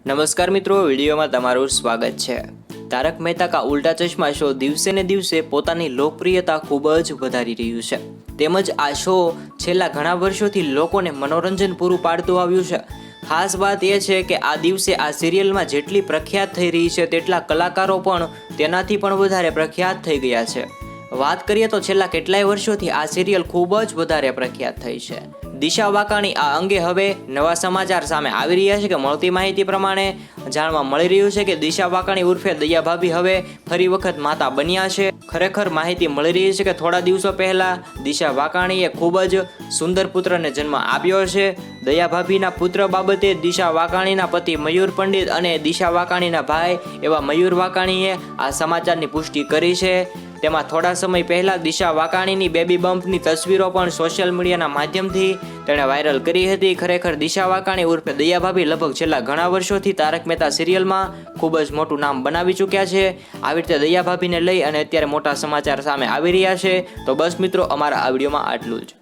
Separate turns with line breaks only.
નમસ્કાર મિત્રો, વિડીયોમાં તમારું સ્વાગત છે। તારક મહેતા કા ઉલ્ટા ચશ્મા શો દિવસે ને દિવસે પોતાની લોકપ્રિયતા ખૂબ જ વધારી રહ્યું છે। તેમજ આ શો છેલ્લા ઘણા વર્ષોથી લોકોને મનોરંજન પૂરું પાડતું આવ્યું છે। ખાસ વાત એ છે કે આ દિવસે આ સિરિયલમાં જેટલી પ્રખ્યાત થઈ રહી છે તેટલા કલાકારો પણ તેનાથી પણ વધારે પ્રખ્યાત થઈ ગયા છે। વાત કરીએ તો છેલ્લા કેટલાય વર્ષોથી આ સિરિયલ ખૂબ જ વધારે પ્રખ્યાત થઈ છે। દિશા વાકાણી આ અંગે હવે નવા સમાચાર સામે આવી રહ્યા છે કે મળતી માહિતી પ્રમાણે જાણવા મળી રહ્યું છે કે દિશા વાકાણી ઉર્ફે દયા ભાભી હવે ફરી વખત માતા બન્યા છે। ખરેખર માહિતી મળી રહી છે કે થોડા દિવસો પહેલા દિશા વાકાણીએ ખૂબ જ સુંદર પુત્રને જન્મ આપ્યો છે। દયા ભાભીના પુત્ર બાબતે દિશા વાકાણીના પતિ મયુર પંડિત અને દિશા વાકાણીના ભાઈ એવા મયુર વાકાણીએ આ સમાચારની પુષ્ટિ કરી છે। તેમાં થોડા સમય પહેલા દિશા વાકાણીની બેબી બમ્પની તસવીરો પણ સોશિયલ મીડિયાના માધ્યમથી તેણે વાયરલ કરી હતી। ખરેખર દિશા વાકાણી ઉર્ફે દયા ભાભી લગભગ છેલ્લા ઘણા વર્ષોથી તારક મહેતા સિરિયલમાં ખૂબ જ મોટું નામ બનાવી ચૂક્યા છે। આવી રીતે દયા ભાભીને લઈ અને અત્યારે મોટા સમાચાર સામે આવી રહ્યા છે। તો બસ મિત્રો, અમારા આ વિડીયોમાં આટલું જ।